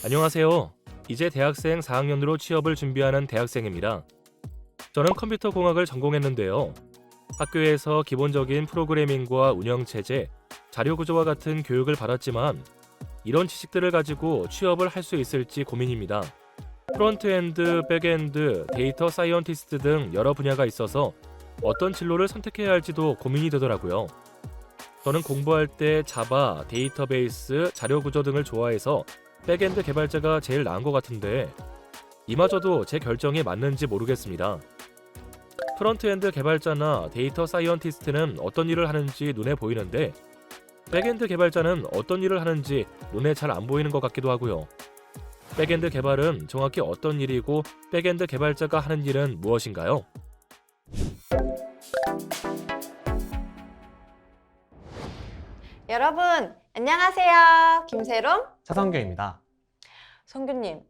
안녕하세요. 이제 대학생 4학년으로 취업을 준비하는 대학생입니다. 저는 컴퓨터 공학을 전공했는데요. 학교에서 기본적인 프로그래밍과 운영체제, 자료구조와 같은 교육을 받았지만 이런 지식들을 가지고 취업을 할 수 있을지 고민입니다. 프론트엔드, 백엔드, 데이터 사이언티스트 등 여러 분야가 있어서 어떤 진로를 선택해야 할지도 고민이 되더라고요. 저는 공부할 때 자바, 데이터베이스, 자료구조 등을 좋아해서 백엔드 개발자가 제일 나은 것 같은데 이마저도 제 결정이 맞는지 모르겠습니다. 프론트엔드 개발자나 데이터 사이언티스트는 어떤 일을 하는지 눈에 보이는데 백엔드 개발자는 어떤 일을 하는지 눈에 잘 안 보이는 것 같기도 하고요. 백엔드 개발은 정확히 어떤 일이고 백엔드 개발자가 하는 일은 무엇인가요? 여러분, 안녕하세요. 김세롬. 차성규입니다. 성규님,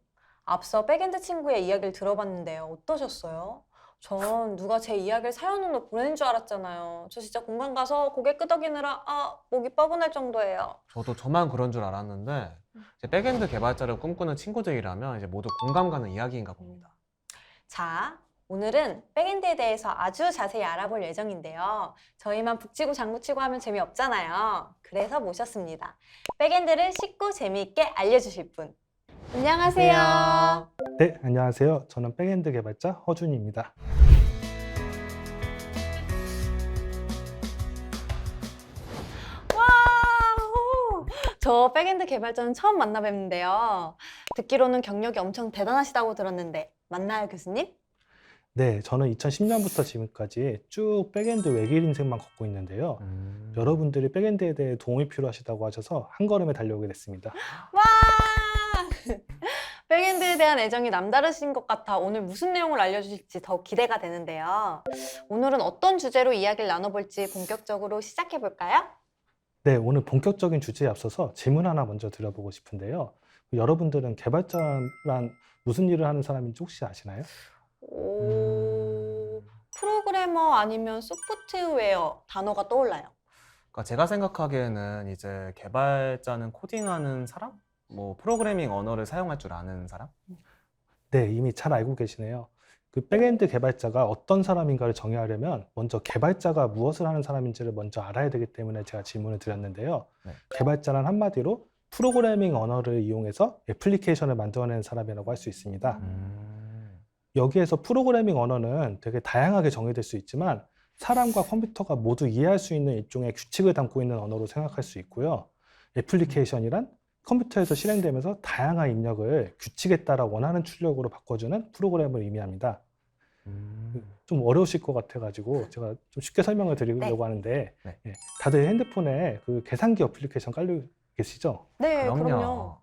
앞서 백엔드 친구의 이야기를 들어봤는데요. 어떠셨어요? 전 누가 제 이야기를 사연으로 보내는 줄 알았잖아요. 저 진짜 공감 가서 고개 끄덕이느라 목이 뻐근할 정도예요. 저도 저만 그런 줄 알았는데 이제 백엔드 개발자를 꿈꾸는 친구들이라면 이제 모두 공감 가는 이야기인가 봅니다. 자, 오늘은 백엔드에 대해서 아주 자세히 알아볼 예정인데요. 저희만 북치고 장구치고 하면 재미없잖아요. 그래서 모셨습니다. 백엔드를 쉽고 재미있게 알려주실 분. 안녕하세요. 네, 안녕하세요. 저는 백엔드 개발자 허준입니다. 와우! 저 백엔드 개발자는 처음 만나 뵙는데요. 듣기로는 경력이 엄청 대단하시다고 들었는데 맞나요, 교수님? 네, 저는 2010년부터 지금까지 쭉 백엔드 외길 인생만 걷고 있는데요. 여러분들이 백엔드에 대해 도움이 필요하시다고 하셔서 한 걸음에 달려오게 됐습니다. 와! 백엔드에 대한 애정이 남다르신 것 같아 오늘 무슨 내용을 알려주실지 더 기대가 되는데요. 오늘은 어떤 주제로 이야기를 나눠볼지 본격적으로 시작해볼까요? 네, 오늘 본격적인 주제에 앞서서 질문 하나 먼저 드려보고 싶은데요. 여러분들은 개발자란 무슨 일을 하는 사람인지 혹시 아시나요? 프로그래머 아니면 소프트웨어 단어가 떠올라요. 그러니까 제가 생각하기에는 이제 개발자는 코딩하는 사람? 뭐 프로그래밍 언어를 사용할 줄 아는 사람? 네, 이미 잘 알고 계시네요. 그 백엔드 개발자가 어떤 사람인가를 정의하려면 먼저 개발자가 무엇을 하는 사람인지를 먼저 알아야 되기 때문에 제가 질문을 드렸는데요. 네. 개발자는 한마디로 프로그래밍 언어를 이용해서 애플리케이션을 만들어내는 사람이라고 할 수 있습니다. 여기에서 프로그래밍 언어는 되게 다양하게 정의될 수 있지만 사람과 컴퓨터가 모두 이해할 수 있는 일종의 규칙을 담고 있는 언어로 생각할 수 있고요. 애플리케이션이란 컴퓨터에서 실행되면서 다양한 입력을 규칙에 따라 원하는 출력으로 바꿔주는 프로그램을 의미합니다. 좀 어려우실 것 같아가지고 제가 좀 쉽게 설명을 드리려고 하는데 네. 다들 핸드폰에 그 계산기 어플리케이션 깔려 계시죠? 네, 그럼요. 그럼요.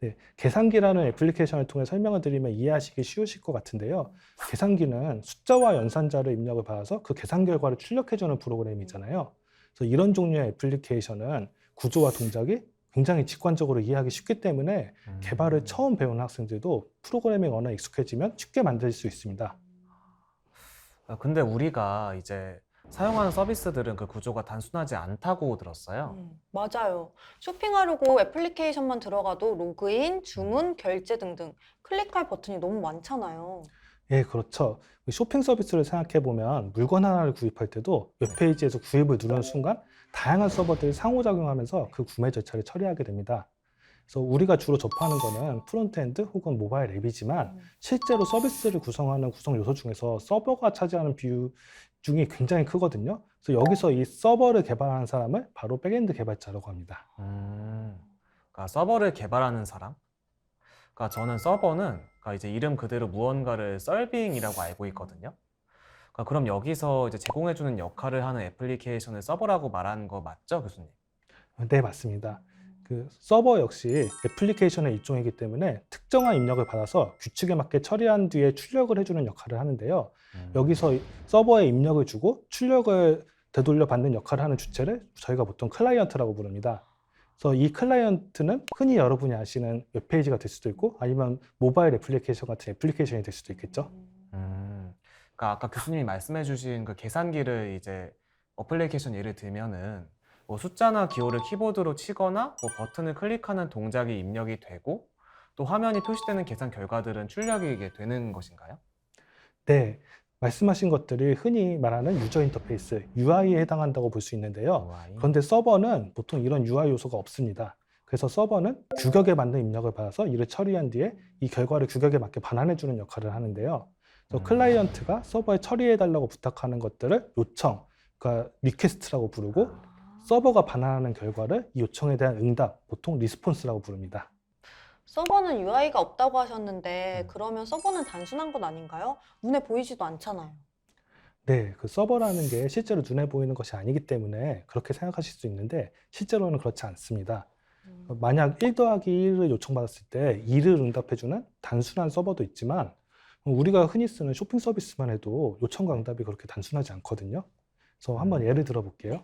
네, 계산기라는 애플리케이션을 통해 설명을 드리면 이해하시기 쉬우실 것 같은데요. 계산기는 숫자와 연산자를 입력을 받아서 그 계산 결과를 출력해주는 프로그램이잖아요. 그래서 이런 종류의 애플리케이션은 구조와 동작이 굉장히 직관적으로 이해하기 쉽기 때문에 개발을 처음 배우는 학생들도 프로그래밍 언어에 익숙해지면 쉽게 만들 수 있습니다. 근데 우리가 이제 사용하는 서비스들은 그 구조가 단순하지 않다고 들었어요. 맞아요. 쇼핑하려고 애플리케이션만 들어가도 로그인, 주문, 결제 등등 클릭할 버튼이 너무 많잖아요. 예, 그렇죠. 쇼핑 서비스를 생각해 보면 물건 하나를 구입할 때도 웹페이지에서 구입을 누르는 순간 다양한 서버들이 상호작용하면서 그 구매 절차를 처리하게 됩니다. 그래서 우리가 주로 접하는 거는 프론트엔드 혹은 모바일 앱이지만 실제로 서비스를 구성하는 구성 요소 중에서 서버가 차지하는 비중이 굉장히 크거든요. 그래서 여기서 이 서버를 개발하는 사람을 바로 백엔드 개발자라고 합니다. 그러니까 서버를 개발하는 사람? 그러니까 저는 서버는 그러니까 이제 이름 그대로 무언가를 서빙이라고 알고 있거든요. 그러니까 그럼 여기서 이제 제공해주는 역할을 하는 애플리케이션을 서버라고 말하는 거 맞죠, 교수님? 네, 맞습니다. 그 서버 역시 애플리케이션의 일종이기 때문에 특정한 입력을 받아서 규칙에 맞게 처리한 뒤에 출력을 해주는 역할을 하는데요. 여기서 서버에 입력을 주고 출력을 되돌려 받는 역할을 하는 주체를 저희가 보통 클라이언트라고 부릅니다. 그래서 이 클라이언트는 흔히 여러분이 아시는 웹페이지가 될 수도 있고 아니면 모바일 애플리케이션 같은 애플리케이션이 될 수도 있겠죠. 그러니까 아까 교수님이 말씀해주신 그 계산기를 이제 어플리케이션 예를 들면은 뭐 숫자나 기호를 키보드로 치거나 뭐 버튼을 클릭하는 동작이 입력이 되고 또 화면이 표시되는 계산 결과들은 출력이 되는 것인가요? 네, 말씀하신 것들이 흔히 말하는 유저 인터페이스, UI에 해당한다고 볼 수 있는데요. UI. 그런데 서버는 보통 이런 UI 요소가 없습니다. 그래서 서버는 규격에 맞는 입력을 받아서 이를 처리한 뒤에 이 결과를 규격에 맞게 반환해주는 역할을 하는데요. 그래서 클라이언트가 서버에 처리해달라고 부탁하는 것들을 요청, 그러니까 리퀘스트라고 부르고 서버가 반환하는 결과를 이 요청에 대한 응답, 보통 리스폰스라고 부릅니다. 서버는 UI가 없다고 하셨는데 그러면 서버는 단순한 것 아닌가요? 눈에 보이지도 않잖아요. 네, 그 서버라는 게 실제로 눈에 보이는 것이 아니기 때문에 그렇게 생각하실 수 있는데 실제로는 그렇지 않습니다. 만약 1 더하기 1을 요청받았을 때 2를 응답해주는 단순한 서버도 있지만 우리가 흔히 쓰는 쇼핑 서비스만 해도 요청과 응답이 그렇게 단순하지 않거든요. 그래서 한번 예를 들어 볼게요.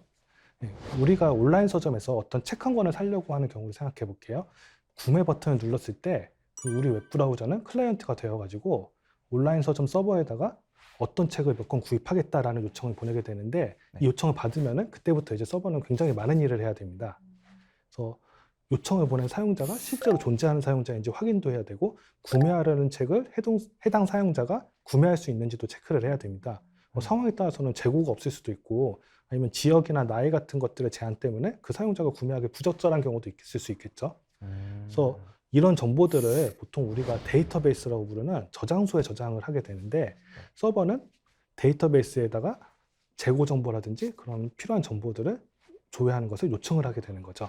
네, 우리가 온라인 서점에서 어떤 책 한 권을 사려고 하는 경우를 생각해 볼게요. 구매 버튼을 눌렀을 때 우리 웹브라우저는 클라이언트가 되어가지고 온라인 서점 서버에다가 어떤 책을 몇 권 구입하겠다라는 요청을 보내게 되는데 이 요청을 받으면은 그때부터 이제 서버는 굉장히 많은 일을 해야 됩니다. 그래서 요청을 보낸 사용자가 실제로 존재하는 사용자인지 확인도 해야 되고 구매하려는 책을 해당 사용자가 구매할 수 있는지도 체크를 해야 됩니다. 상황에 따라서는 재고가 없을 수도 있고 아니면 지역이나 나이 같은 것들의 제한 때문에 그 사용자가 구매하기 부적절한 경우도 있을 수 있겠죠. 그래서 이런 정보들을 보통 우리가 데이터베이스라고 부르는 저장소에 저장을 하게 되는데 서버는 데이터베이스에다가 재고 정보라든지 그런 필요한 정보들을 조회하는 것을 요청을 하게 되는 거죠.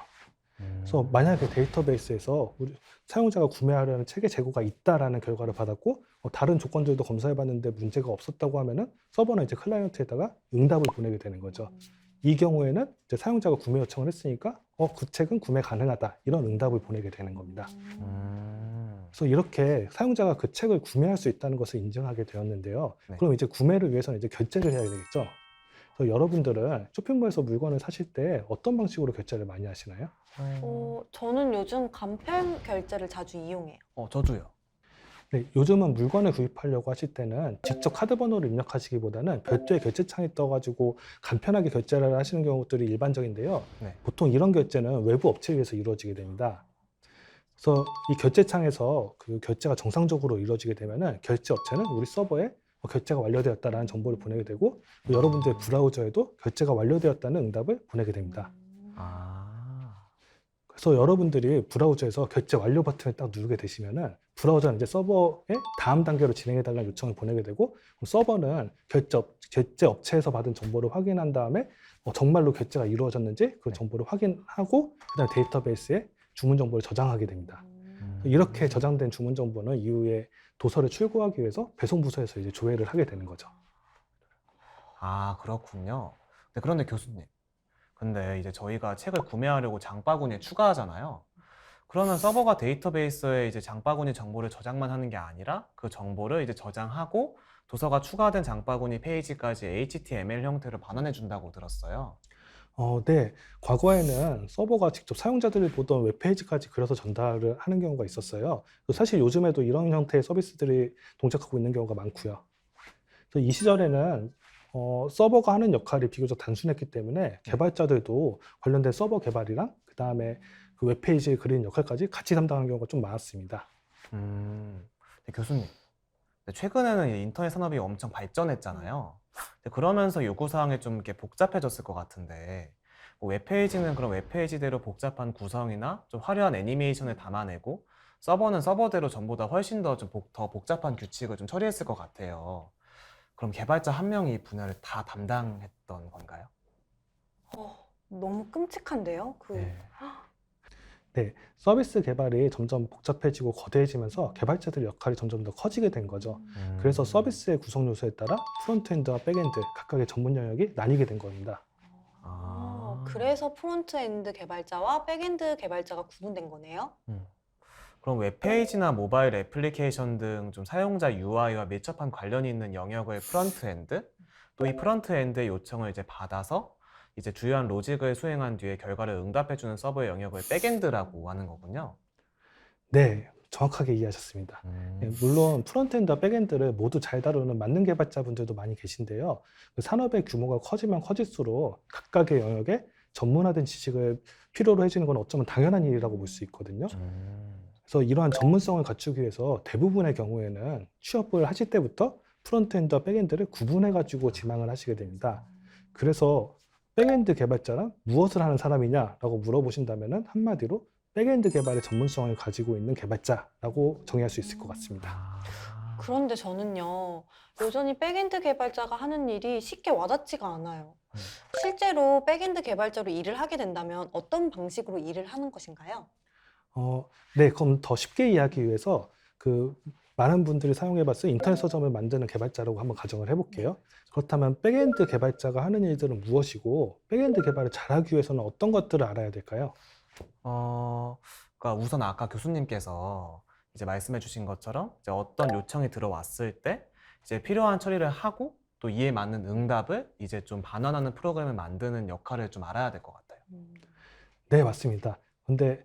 그래서 만약에 데이터베이스에서 우리 사용자가 구매하려는 책의 재고가 있다라는 결과를 받았고 다른 조건들도 검사해 봤는데 문제가 없었다고 하면은 서버는 이제 클라이언트에다가 응답을 보내게 되는 거죠. 이 경우에는 이제 사용자가 구매 요청을 했으니까 그 책은 구매 가능하다 이런 응답을 보내게 되는 겁니다. 그래서 이렇게 사용자가 그 책을 구매할 수 있다는 것을 인정하게 되었는데요. 네. 그럼 이제 구매를 위해서는 이제 결제를 해야 되겠죠. 그래서 여러분들은 쇼핑몰에서 물건을 사실 때 어떤 방식으로 결제를 많이 하시나요? 저는 요즘 간편 결제를 자주 이용해요. 저도요. 네, 요즘은 물건을 구입하려고 하실 때는 직접 카드 번호를 입력하시기보다는 별도의 결제창이 떠가지고 간편하게 결제를 하시는 경우들이 일반적인데요. 네. 보통 이런 결제는 외부 업체에 의해서 이루어지게 됩니다. 그래서 이 결제창에서 그 결제가 정상적으로 이루어지게 되면은 결제 업체는 우리 서버에 결제가 완료되었다라는 정보를 보내게 되고 여러분들의 브라우저에도 결제가 완료되었다는 응답을 보내게 됩니다. 그래서 여러분들이 브라우저에서 결제 완료 버튼을 딱 누르게 되시면은 브라우저는 이제 서버에 다음 단계로 진행해달라는 요청을 보내게 되고 그럼 서버는 결제 업체에서 받은 정보를 확인한 다음에 정말로 결제가 이루어졌는지 그 정보를 확인하고 그다음에 데이터베이스에 주문 정보를 저장하게 됩니다. 이렇게 저장된 주문 정보는 이후에 도서를 출고하기 위해서 배송 부서에서 이제 조회를 하게 되는 거죠. 그렇군요. 네, 그런데 교수님, 근데 이제 저희가 책을 구매하려고 장바구니에 추가하잖아요. 그러면 서버가 데이터베이스에 이제 장바구니 정보를 저장만 하는 게 아니라 그 정보를 이제 저장하고 도서가 추가된 장바구니 페이지까지 HTML 형태로 반환해 준다고 들었어요. 네. 과거에는 서버가 직접 사용자들이 보던 웹페이지까지 그려서 전달을 하는 경우가 있었어요. 사실 요즘에도 이런 형태의 서비스들이 동작하고 있는 경우가 많고요. 그래서 이 시절에는 서버가 하는 역할이 비교적 단순했기 때문에 개발자들도 관련된 서버 개발이랑 그 다음에 그 웹페이지에 그리는 역할까지 같이 담당하는 경우가 좀 많았습니다. 네, 교수님, 최근에는 이 인터넷 산업이 엄청 발전했잖아요. 그러면서 요구사항이 좀 이렇게 복잡해졌을 것 같은데 뭐 웹페이지는 그런 웹페이지대로 복잡한 구성이나 좀 화려한 애니메이션을 담아내고 서버는 서버대로 전보다 훨씬 더 복잡한 규칙을 좀 처리했을 것 같아요. 그럼 개발자 한 명이 이 분야를 다 담당했던 건가요? 너무 끔찍한데요? 네, 서비스 개발이 점점 복잡해지고 거대해지면서 개발자들의 역할이 점점 더 커지게 된 거죠. 그래서 서비스의 구성 요소에 따라 프론트엔드와 백엔드 각각의 전문 영역이 나뉘게 된 겁니다. 그래서 프론트엔드 개발자와 백엔드 개발자가 구분된 거네요? 그럼 웹페이지나 모바일 애플리케이션 등 좀 사용자 UI와 밀접한 관련이 있는 영역을 프론트엔드, 또 이 프론트엔드의 요청을 이제 받아서 이제 주요한 로직을 수행한 뒤에 결과를 응답해주는 서버의 영역을 백엔드라고 하는 거군요. 네, 정확하게 이해하셨습니다. 물론 프론트엔드와 백엔드를 모두 잘 다루는 만능 개발자분들도 많이 계신데요. 산업의 규모가 커지면 커질수록 각각의 영역에 전문화된 지식을 필요로 해주는 건 어쩌면 당연한 일이라고 볼 수 있거든요. 그래서 이러한 전문성을 갖추기 위해서 대부분의 경우에는 취업을 하실 때부터 프론트엔드와 백엔드를 구분해가지고 지망을 하시게 됩니다. 그래서 백엔드 개발자란 무엇을 하는 사람이냐라고 물어보신다면 한마디로 백엔드 개발의 전문성을 가지고 있는 개발자라고 정의할 수 있을 것 같습니다. 그런데 저는요, 여전히 백엔드 개발자가 하는 일이 쉽게 와닿지가 않아요. 실제로 백엔드 개발자로 일을 하게 된다면 어떤 방식으로 일을 하는 것인가요? 네, 그럼 더 쉽게 이해하기 위해서 많은 분들이 사용해봤을 인터넷 서점을 만드는 개발자라고 한번 가정을 해볼게요. 그렇다면 백엔드 개발자가 하는 일들은 무엇이고 백엔드 개발을 잘하기 위해서는 어떤 것들을 알아야 될까요? 그러니까 우선 아까 교수님께서 이제 말씀해 주신 것처럼 이제 어떤 요청이 들어왔을 때 이제 필요한 처리를 하고 또 이에 맞는 응답을 이제 좀 반환하는 프로그램을 만드는 역할을 좀 알아야 될 것 같아요. 네, 맞습니다. 근데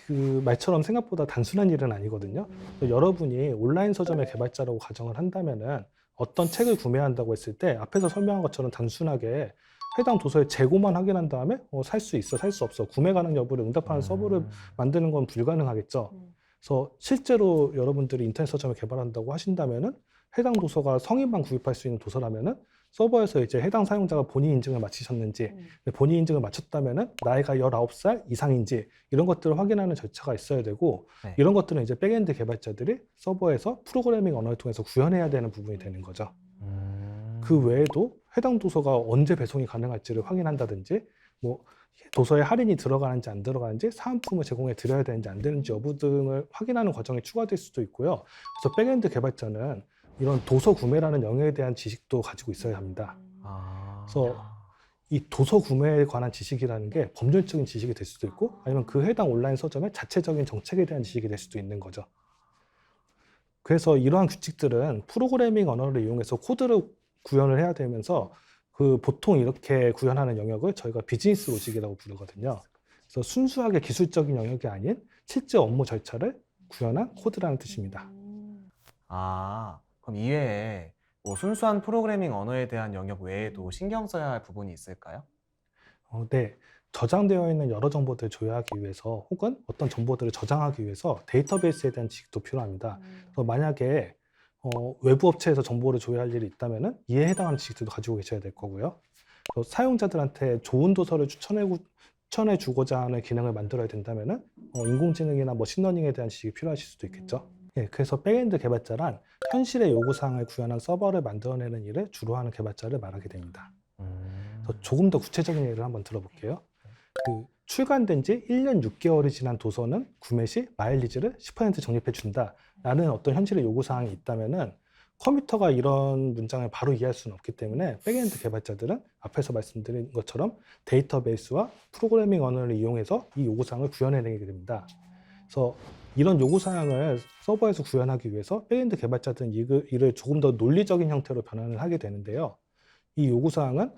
그 말처럼 생각보다 단순한 일은 아니거든요. 여러분이 온라인 서점의 개발자라고 가정을 한다면은 어떤 책을 구매한다고 했을 때 앞에서 설명한 것처럼 단순하게 해당 도서의 재고만 확인한 다음에 살 수 있어, 살 수 없어, 구매 가능 여부를 응답하는 서버를 만드는 건 불가능하겠죠. 그래서 실제로 여러분들이 인터넷 서점을 개발한다고 하신다면은 해당 도서가 성인만 구입할 수 있는 도서라면은 서버에서 이제 해당 사용자가 본인 인증을 마치셨는지, 본인 인증을 마쳤다면은 나이가 19살 이상인지 이런 것들을 확인하는 절차가 있어야 되고, 네. 이런 것들은 이제 백엔드 개발자들이 서버에서 프로그래밍 언어를 통해서 구현해야 되는 부분이 되는 거죠. 그 외에도 해당 도서가 언제 배송이 가능할지를 확인한다든지, 뭐 도서에 할인이 들어가는지 안 들어가는지, 사은품을 제공해 드려야 되는지 안 되는지 여부 등을 확인하는 과정이 추가될 수도 있고요. 그래서 백엔드 개발자는 이런 도서 구매라는 영역에 대한 지식도 가지고 있어야 합니다. 그래서 이 도서 구매에 관한 지식이라는 게 법률적인 지식이 될 수도 있고, 아니면 그 해당 온라인 서점의 자체적인 정책에 대한 지식이 될 수도 있는 거죠. 그래서 이러한 규칙들은 프로그래밍 언어를 이용해서 코드를 구현을 해야 되면서 보통 이렇게 구현하는 영역을 저희가 비즈니스 로직이라고 부르거든요. 그래서 순수하게 기술적인 영역이 아닌 실제 업무 절차를 구현한 코드라는 뜻입니다. 그럼 이외에 뭐 순수한 프로그래밍 언어에 대한 영역 외에도 신경 써야 할 부분이 있을까요? 네. 저장되어 있는 여러 정보들을 조회하기 위해서 혹은 어떤 정보들을 저장하기 위해서 데이터베이스에 대한 지식도 필요합니다. 그래서 만약에 외부 업체에서 정보를 조회할 일이 있다면 이에 해당하는 지식들도 가지고 계셔야 될 거고요. 또 사용자들한테 좋은 도서를 추천해 주고자 하는 기능을 만들어야 된다면 인공지능이나 머신러닝에 대한 지식이 필요하실 수도 있겠죠. 예, 그래서 백엔드 개발자란 현실의 요구사항을 구현한 서버를 만들어내는 일을 주로 하는 개발자를 말하게 됩니다. 조금 더 구체적인 예를 한번 들어볼게요. 출간된 지 1년 6개월이 지난 도서는 구매 시 마일리지를 10% 적립해 준다 라는 어떤 현실의 요구사항이 있다면은 컴퓨터가 이런 문장을 바로 이해할 수는 없기 때문에 백엔드 개발자들은 앞에서 말씀드린 것처럼 데이터베이스와 프로그래밍 언어를 이용해서 이 요구사항을 구현해내게 됩니다. 그래서 이런 요구사항을 서버에서 구현하기 위해서 백엔드 개발자들은 이를 조금 더 논리적인 형태로 변환을 하게 되는데요. 이 요구사항은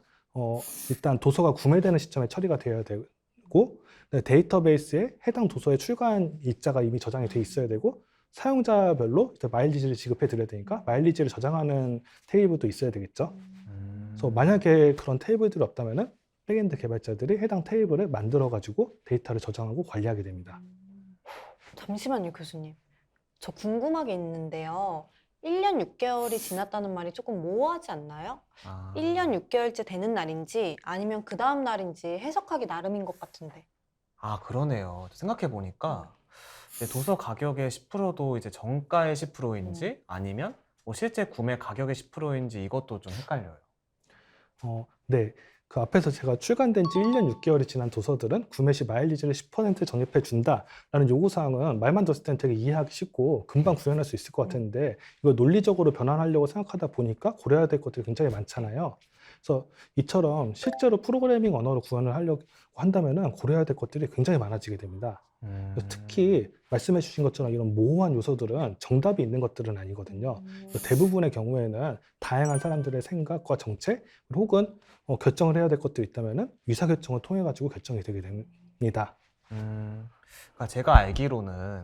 일단 도서가 구매되는 시점에 처리가 되어야 되고, 데이터베이스에 해당 도서의 출간 일자가 이미 저장이 돼 있어야 되고, 사용자별로 이제 마일리지를 지급해 드려야 되니까 마일리지를 저장하는 테이블도 있어야 되겠죠. 그래서 만약에 그런 테이블들이 없다면은 백엔드 개발자들이 해당 테이블을 만들어 가지고 데이터를 저장하고 관리하게 됩니다. 잠시만요, 교수님. 저 궁금한 게 있는데요. 1년 6개월이 지났다는 말이 조금 모호하지 않나요? 1년 6개월째 되는 날인지 아니면 그 다음 날인지 해석하기 나름인 것 같은데. 그러네요. 생각해 보니까 도서 가격의 10%도 이제 정가의 10%인지 아니면 뭐 실제 구매 가격의 10%인지 이것도 좀 헷갈려요. 네. 그 앞에서 제가 출간된 지 1년 6개월이 지난 도서들은 구매 시 마일리지를 10% 적립해 준다라는 요구사항은 말만 들었을 때는 되게 이해하기 쉽고 금방 구현할 수 있을 것 같았는데, 이걸 논리적으로 변환하려고 생각하다 보니까 고려해야 될 것들이 굉장히 많잖아요. 그래서 이처럼 실제로 프로그래밍 언어로 구현을 하려고 한다면 고려해야 될 것들이 굉장히 많아지게 됩니다. 특히 말씀해 주신 것처럼 이런 모호한 요소들은 정답이 있는 것들은 아니거든요. 대부분의 경우에는 다양한 사람들의 생각과 정책 혹은 결정을 해야 될 것들이 있다면 의사결정을 통해 가지고 결정이 되게 됩니다. 그러니까 제가 알기로는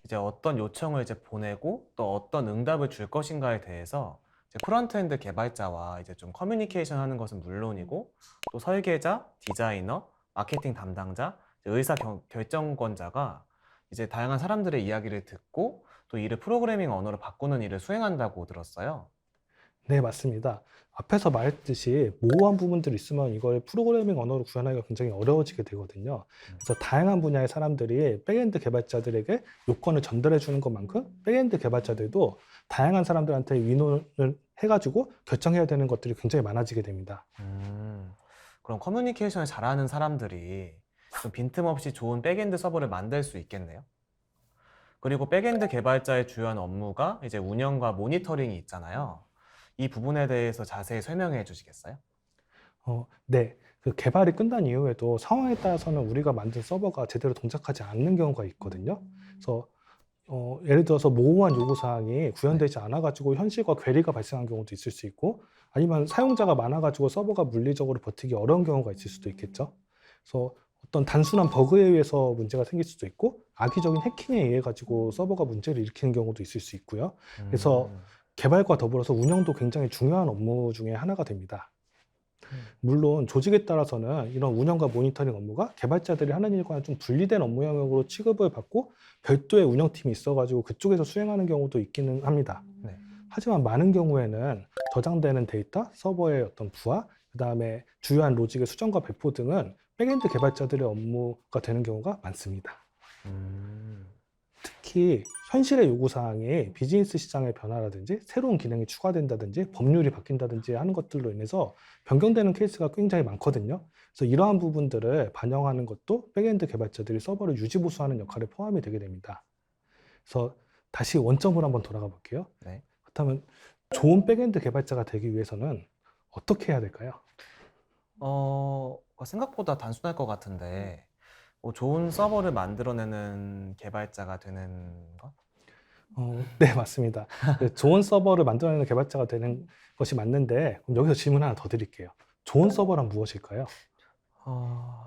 이제 어떤 요청을 이제 보내고 또 어떤 응답을 줄 것인가에 대해서 이제 프론트엔드 개발자와 이제 좀 커뮤니케이션 하는 것은 물론이고 또 설계자, 디자이너, 마케팅 담당자, 의사 결정권자가 이제 다양한 사람들의 이야기를 듣고 또 이를 프로그래밍 언어로 바꾸는 일을 수행한다고 들었어요. 네, 맞습니다. 앞에서 말했듯이 모호한 부분들이 있으면 이걸 프로그래밍 언어로 구현하기가 굉장히 어려워지게 되거든요. 그래서 다양한 분야의 사람들이 백엔드 개발자들에게 요건을 전달해 주는 것만큼 백엔드 개발자들도 다양한 사람들한테 의논을 해가지고 결정해야 되는 것들이 굉장히 많아지게 됩니다. 그럼 커뮤니케이션을 잘하는 사람들이 좀 빈틈없이 좋은 백엔드 서버를 만들 수 있겠네요. 그리고 백엔드 개발자의 주요한 업무가 이제 운영과 모니터링이 있잖아요. 이 부분에 대해서 자세히 설명해 주시겠어요? 네. 그 개발이 끝난 이후에도 상황에 따라서는 우리가 만든 서버가 제대로 동작하지 않는 경우가 있거든요. 그래서 예를 들어서 모호한 요구사항이 구현되지 않아가지고 현실과 괴리가 발생한 경우도 있을 수 있고, 아니면 사용자가 많아가지고 서버가 물리적으로 버티기 어려운 경우가 있을 수도 있겠죠. 그래서 어떤 단순한 버그에 의해서 문제가 생길 수도 있고, 악의적인 해킹에 의해 가지고 서버가 문제를 일으키는 경우도 있을 수 있고요. 그래서 개발과 더불어서 운영도 굉장히 중요한 업무 중에 하나가 됩니다. 물론 조직에 따라서는 이런 운영과 모니터링 업무가 개발자들이 하는 일과는 좀 분리된 업무 영역으로 취급을 받고 별도의 운영팀이 있어가지고 그쪽에서 수행하는 경우도 있기는 합니다. 네. 하지만 많은 경우에는 저장되는 데이터, 서버의 어떤 부하, 그 다음에 주요한 로직의 수정과 배포 등은 백엔드 개발자들의 업무가 되는 경우가 많습니다. 특히 현실의 요구사항이 비즈니스 시장의 변화라든지 새로운 기능이 추가된다든지 법률이 바뀐다든지 하는 것들로 인해서 변경되는 케이스가 굉장히 많거든요. 그래서 이러한 부분들을 반영하는 것도 백엔드 개발자들이 서버를 유지보수하는 역할에 포함이 되게 됩니다. 그래서 다시 원점으로 한번 돌아가 볼게요. 네. 그렇다면 좋은 백엔드 개발자가 되기 위해서는 어떻게 해야 될까요? 생각보다 단순할 것 같은데 좋은 서버를 만들어내는 개발자가 되는 것? 네, 맞습니다. 좋은 서버를 만들어내는 개발자가 되는 것이 맞는데, 그럼 여기서 질문 하나 더 드릴게요. 좋은 서버란 무엇일까요?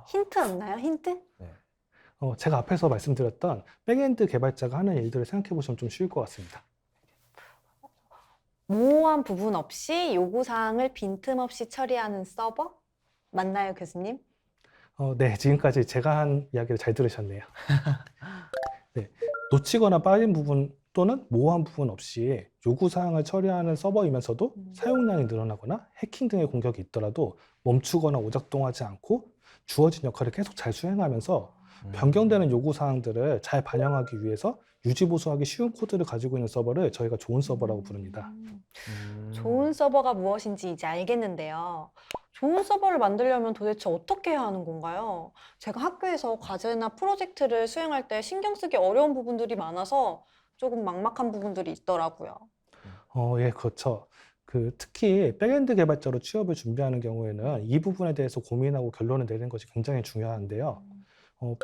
힌트 없나요? 힌트? 네. 제가 앞에서 말씀드렸던 백엔드 개발자가 하는 일들을 생각해 보시면 좀 쉬울 것 같습니다. 모호한 부분 없이 요구사항을 빈틈없이 처리하는 서버? 맞나요, 교수님? 네, 지금까지 제가 한 이야기를 잘 들으셨네요. 네, 놓치거나 빠진 부분 또는 모호한 부분 없이 요구사항을 처리하는 서버이면서도 사용량이 늘어나거나 해킹 등의 공격이 있더라도 멈추거나 오작동하지 않고 주어진 역할을 계속 잘 수행하면서 변경되는 요구사항들을 잘 반영하기 위해서 유지보수하기 쉬운 코드를 가지고 있는 서버를 저희가 좋은 서버라고 부릅니다. 좋은 서버가 무엇인지 이제 알겠는데요. 좋은 서버를 만들려면 도대체 어떻게 해야 하는 건가요? 제가 학교에서 과제나 프로젝트를 수행할 때 신경 쓰기 어려운 부분들이 많아서 조금 막막한 부분들이 있더라고요. 예, 그렇죠. 특히 백엔드 개발자로 취업을 준비하는 경우에는 이 부분에 대해서 고민하고 결론을 내리는 것이 굉장히 중요한데요.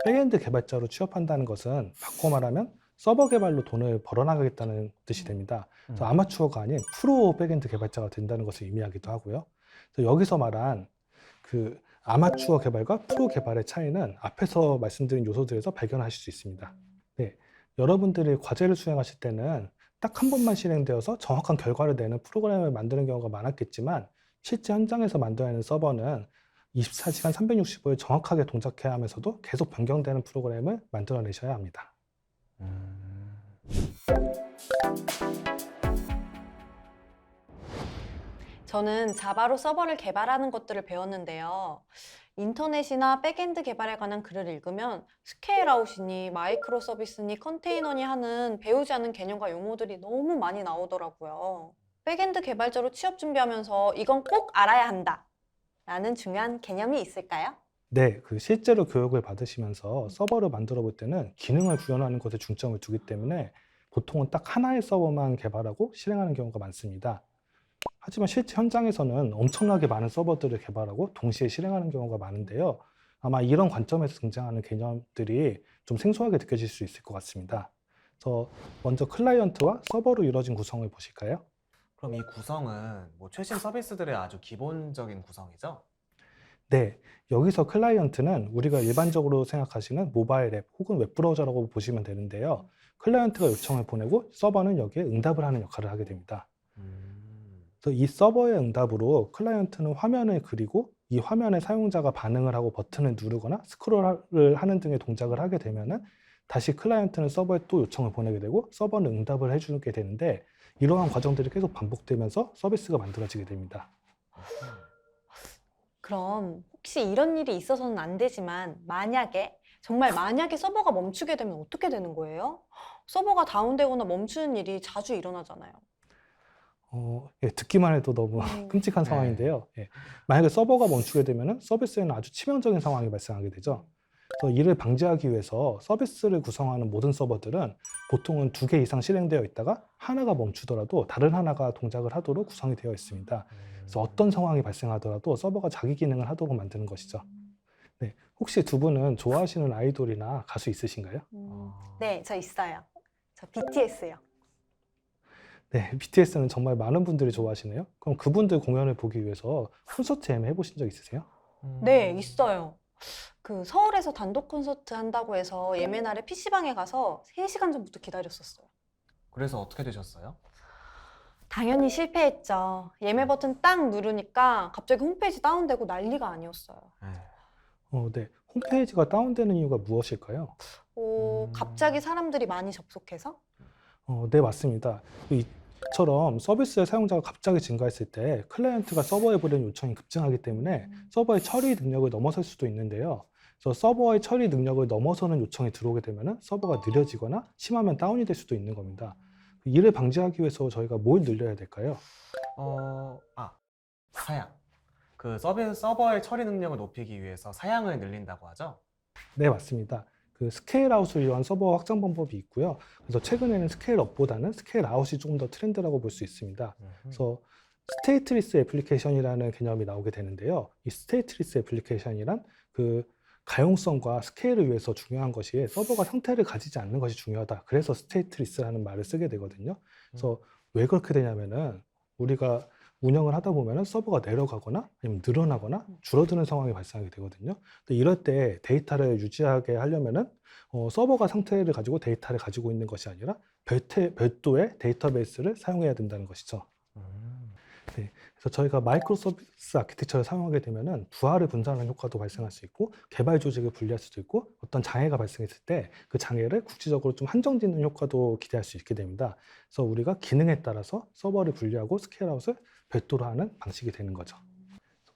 백엔드 개발자로 취업한다는 것은 바꿔 말하면 서버 개발로 돈을 벌어나가겠다는 뜻이 됩니다. 그래서 아마추어가 아닌 프로 백엔드 개발자가 된다는 것을 의미하기도 하고요. 그래서 여기서 말한 아마추어 개발과 프로 개발의 차이는 앞에서 말씀드린 요소들에서 발견하실 수 있습니다. 네, 여러분들이 과제를 수행하실 때는 딱 한 번만 실행되어서 정확한 결과를 내는 프로그램을 만드는 경우가 많았겠지만 실제 현장에서 만들어내는 서버는 24시간 365일 정확하게 동작해야 하면서도 계속 변경되는 프로그램을 만들어내셔야 합니다. 저는 자바로 서버를 개발하는 것들을 배웠는데요. 인터넷이나 백엔드 개발에 관한 글을 읽으면 스케일아웃이니 마이크로 서비스니 컨테이너니 하는 배우지 않은 개념과 용어들이 너무 많이 나오더라고요. 백엔드 개발자로 취업 준비하면서 이건 꼭 알아야 한다 라는 중요한 개념이 있을까요? 네, 실제로 교육을 받으시면서 서버를 만들어 볼 때는 기능을 구현하는 것에 중점을 두기 때문에 보통은 딱 하나의 서버만 개발하고 실행하는 경우가 많습니다. 하지만 실제 현장에서는 엄청나게 많은 서버들을 개발하고 동시에 실행하는 경우가 많은데요. 아마 이런 관점에서 등장하는 개념들이 좀 생소하게 느껴질 수 있을 것 같습니다. 그래서 먼저 클라이언트와 서버로 이루어진 구성을 보실까요? 그럼 이 구성은 최신 서비스들의 아주 기본적인 구성이죠? 네, 여기서 클라이언트는 우리가 일반적으로 생각하시는 모바일 앱 혹은 웹브라우저라고 보시면 되는데요. 클라이언트가 요청을 보내고 서버는 여기에 응답을 하는 역할을 하게 됩니다. 그래서 이 서버의 응답으로 클라이언트는 화면을 그리고 이 화면에 사용자가 반응을 하고 버튼을 누르거나 스크롤을 하는 등의 동작을 하게 되면은 다시 클라이언트는 서버에 또 요청을 보내게 되고 서버는 응답을 해주게 되는데 이러한 과정들이 계속 반복되면서 서비스가 만들어지게 됩니다. 그럼 혹시 이런 일이 있어서는 안 되지만 정말 만약에 서버가 멈추게 되면 어떻게 되는 거예요? 서버가 다운되거나 멈추는 일이 자주 일어나잖아요. 예, 듣기만 해도 너무 끔찍한 네. 상황인데요. 예, 만약에 서버가 멈추게 되면 서비스에는 아주 치명적인 상황이 발생하게 되죠. 그래서 이를 방지하기 위해서 서비스를 구성하는 모든 서버들은 보통은 2개 이상 실행되어 있다가 하나가 멈추더라도 다른 하나가 동작을 하도록 구성이 되어 있습니다. 그래서 어떤 상황이 발생하더라도 서버가 자기 기능을 하도록 만드는 것이죠. 네, 혹시 두 분은 좋아하시는 아이돌이나 가수 있으신가요? 네, 저 있어요. 저 BTS요. 네, BTS는 정말 많은 분들이 좋아하시네요. 그럼 그분들 공연을 보기 위해서 콘서트 예매 해보신 적 있으세요? 네, 있어요. 그 서울에서 단독 콘서트 한다고 해서 예매 날에 PC방에 가서 3시간 전부터 기다렸었어요. 그래서 어떻게 되셨어요? 당연히 실패했죠. 예매 버튼 딱 누르니까 갑자기 홈페이지 다운되고 난리가 아니었어요. 네. 홈페이지가 다운되는 이유가 무엇일까요? 갑자기 사람들이 많이 접속해서? 네, 맞습니다. 이처럼 서비스의 사용자가 갑자기 증가했을 때 클라이언트가 서버에 보낸 요청이 급증하기 때문에 서버의 처리 능력을 넘어설 수도 있는데요. 그래서 서버의 처리 능력을 넘어서는 요청이 들어오게 되면 서버가 느려지거나 심하면 다운이 될 수도 있는 겁니다. 이를 방지하기 위해서 저희가 뭘 늘려야 될까요? 사양. 그 서버의 처리 능력을 높이기 위해서 사양을 늘린다고 하죠? 네, 맞습니다. 그 스케일아웃을 위한 서버 확장 방법이 있고요. 그래서 최근에는 스케일업보다는 스케일아웃이 조금 더 트렌드라고 볼 수 있습니다. 그래서 스테이트리스 애플리케이션이라는 개념이 나오게 되는데요. 이 스테이트리스 애플리케이션이란 그 가용성과 스케일을 위해서 중요한 것이 서버가 형태를 가지지 않는 것이 중요하다. 그래서 스테이트리스라는 말을 쓰게 되거든요. 그래서 왜 그렇게 되냐면은 우리가 운영을 하다 보면은 서버가 내려가거나 아니면 늘어나거나 줄어드는 상황이 발생하게 되거든요. 근데 이럴 때 데이터를 유지하게 하려면은 서버가 상태를 가지고 데이터를 가지고 있는 것이 아니라 별도의 데이터베이스를 사용해야 된다는 것이죠. 네, 그래서 저희가 마이크로 서비스 아키텍처를 사용하게 되면은 부하를 분산하는 효과도 발생할 수 있고 개발 조직을 분리할 수도 있고 어떤 장애가 발생했을 때 그 장애를 국지적으로 좀 한정짓는 효과도 기대할 수 있게 됩니다. 그래서 우리가 기능에 따라서 서버를 분리하고 스케일아웃을 별도로 하는 방식이 되는 거죠.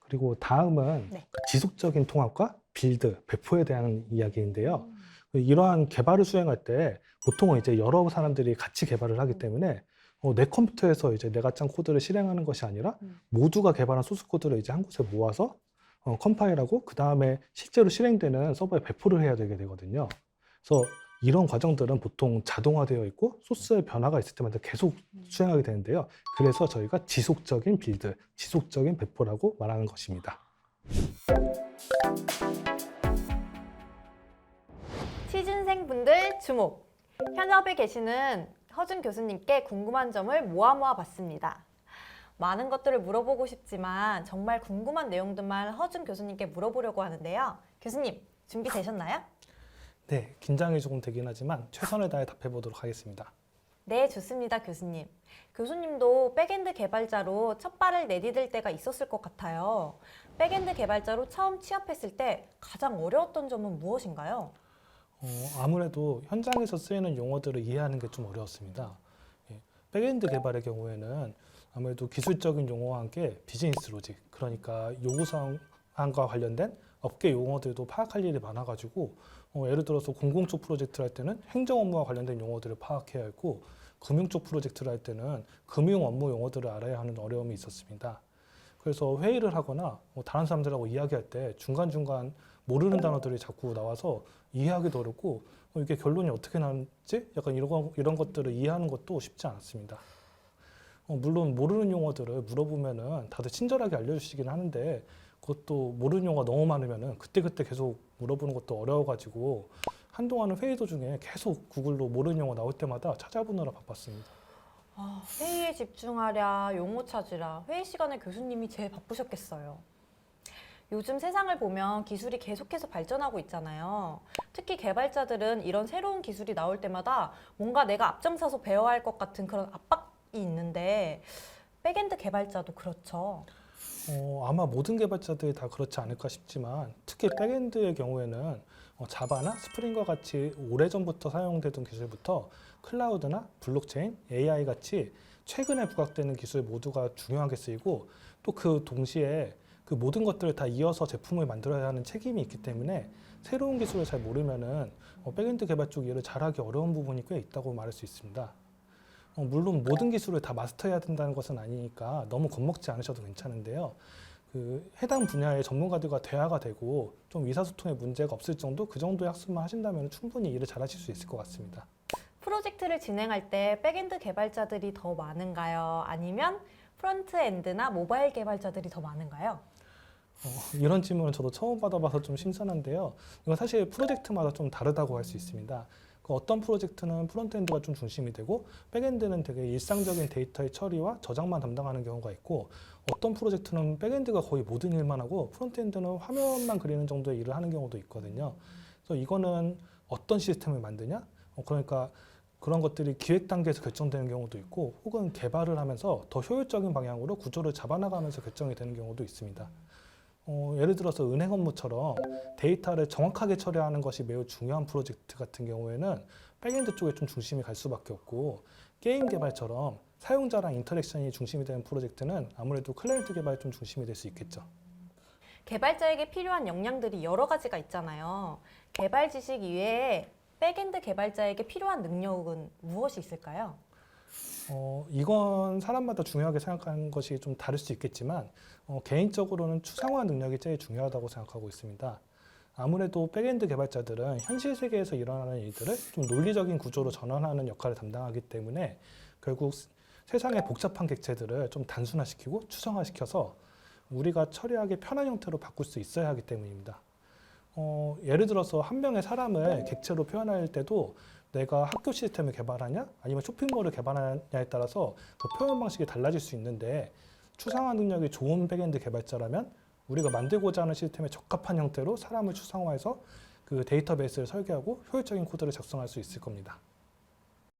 그리고 다음은 네. 지속적인 통합과 빌드, 배포에 대한 이야기인데요. 이러한 개발을 수행할 때 보통은 이제 여러 사람들이 같이 개발을 하기 때문에 내 컴퓨터에서 이제 내가 짠 코드를 실행하는 것이 아니라 모두가 개발한 소스 코드를 이제 한 곳에 모아서 컴파일하고 그 다음에 실제로 실행되는 서버에 배포를 해야 되게 되거든요. 그래서 이런 과정들은 보통 자동화되어 있고 소스의 변화가 있을 때마다 계속 수행하게 되는데요. 그래서 저희가 지속적인 빌드, 지속적인 배포라고 말하는 것입니다. 취준생분들 주목! 현업에 계시는 허준 교수님께 궁금한 점을 모아 봤습니다. 많은 것들을 물어보고 싶지만 정말 궁금한 내용들만 허준 교수님께 물어보려고 하는데요. 교수님, 준비되셨나요? 네, 긴장이 조금 되긴 하지만 최선을 다해 답해 보도록 하겠습니다. 네, 좋습니다, 교수님. 교수님도 백엔드 개발자로 첫 발을 내디딜 때가 있었을 것 같아요. 백엔드 개발자로 처음 취업했을 때 가장 어려웠던 점은 무엇인가요? 아무래도 현장에서 쓰이는 용어들을 이해하는 게 좀 어려웠습니다. 백엔드 개발의 경우에는 아무래도 기술적인 용어와 함께 비즈니스 로직, 그러니까 요구사항과 관련된 업계 용어들도 파악할 일이 많아가지고 예를 들어서 공공 쪽 프로젝트를 할 때는 행정 업무와 관련된 용어들을 파악해야 했고 금융 쪽 프로젝트를 할 때는 금융 업무 용어들을 알아야 하는 어려움이 있었습니다. 그래서 회의를 하거나 다른 사람들하고 이야기할 때 중간중간 모르는 단어들이 자꾸 나와서 이해하기도 어렵고 이게 결론이 어떻게 나는지 약간 이런 것들을 이해하는 것도 쉽지 않았습니다. 물론 모르는 용어들을 물어보면은 다들 친절하게 알려주시긴 하는데 그것도 모르는 용어가 너무 많으면은 그때그때 계속 물어보는 것도 어려워가지고 한동안은 회의 도중에 계속 구글로 모르는 용어 나올 때마다 찾아보느라 바빴습니다. 회의에 집중하랴, 용어 찾으라. 회의 시간에 교수님이 제일 바쁘셨겠어요. 요즘 세상을 보면 기술이 계속해서 발전하고 있잖아요. 특히 개발자들은 이런 새로운 기술이 나올 때마다 뭔가 내가 앞장서서 배워야 할 것 같은 그런 압박이 있는데 백엔드 개발자도 그렇죠. 아마 모든 개발자들이 다 그렇지 않을까 싶지만 특히 백엔드의 경우에는 자바나 스프링과 같이 오래전부터 사용되던 기술부터 클라우드나 블록체인, AI 같이 최근에 부각되는 기술 모두가 중요하게 쓰이고 또 그 동시에 그 모든 것들을 다 이어서 제품을 만들어야 하는 책임이 있기 때문에 새로운 기술을 잘 모르면은 백엔드 개발 쪽 일을 잘하기 어려운 부분이 꽤 있다고 말할 수 있습니다. 물론 모든 기술을 다 마스터해야 된다는 것은 아니니까 너무 겁먹지 않으셔도 괜찮은데요. 그 해당 분야의 전문가들과 대화가 되고 좀 의사소통에 문제가 없을 정도 그 정도의 학습만 하신다면 충분히 일을 잘하실 수 있을 것 같습니다. 프로젝트를 진행할 때 백엔드 개발자들이 더 많은가요? 아니면 프론트엔드나 모바일 개발자들이 더 많은가요? 이런 질문은 저도 처음 받아봐서 좀 신선한데요. 이건 사실 프로젝트마다 좀 다르다고 할 수 있습니다. 그 어떤 프로젝트는 프론트엔드가 좀 중심이 되고 백엔드는 되게 일상적인 데이터의 처리와 저장만 담당하는 경우가 있고 어떤 프로젝트는 백엔드가 거의 모든 일만 하고 프론트엔드는 화면만 그리는 정도의 일을 하는 경우도 있거든요. 그래서 이거는 어떤 시스템을 만드냐? 그러니까 그런 것들이 기획 단계에서 결정되는 경우도 있고 혹은 개발을 하면서 더 효율적인 방향으로 구조를 잡아나가면서 결정이 되는 경우도 있습니다. 예를 들어서 은행 업무처럼 데이터를 정확하게 처리하는 것이 매우 중요한 프로젝트 같은 경우에는 백엔드 쪽에 좀 중심이 갈 수밖에 없고 게임 개발처럼 사용자랑 인터랙션이 중심이 되는 프로젝트는 아무래도 클라이언트 개발이 좀 중심이 될 수 있겠죠. 개발자에게 필요한 역량들이 여러 가지가 있잖아요. 개발 지식 이외에 백엔드 개발자에게 필요한 능력은 무엇이 있을까요? 이건 사람마다 중요하게 생각하는 것이 좀 다를 수 있겠지만 개인적으로는 추상화 능력이 제일 중요하다고 생각하고 있습니다. 아무래도 백엔드 개발자들은 현실 세계에서 일어나는 일들을 좀 논리적인 구조로 전환하는 역할을 담당하기 때문에 결국 세상의 복잡한 객체들을 좀 단순화시키고 추상화시켜서 우리가 처리하기 편한 형태로 바꿀 수 있어야 하기 때문입니다. 예를 들어서 한 명의 사람을 객체로 표현할 때도 내가 학교 시스템을 개발하냐 아니면 쇼핑몰을 개발하냐에 따라서 그 표현 방식이 달라질 수 있는데 추상화 능력이 좋은 백엔드 개발자라면 우리가 만들고자 하는 시스템에 적합한 형태로 사람을 추상화해서 그 데이터베이스를 설계하고 효율적인 코드를 작성할 수 있을 겁니다.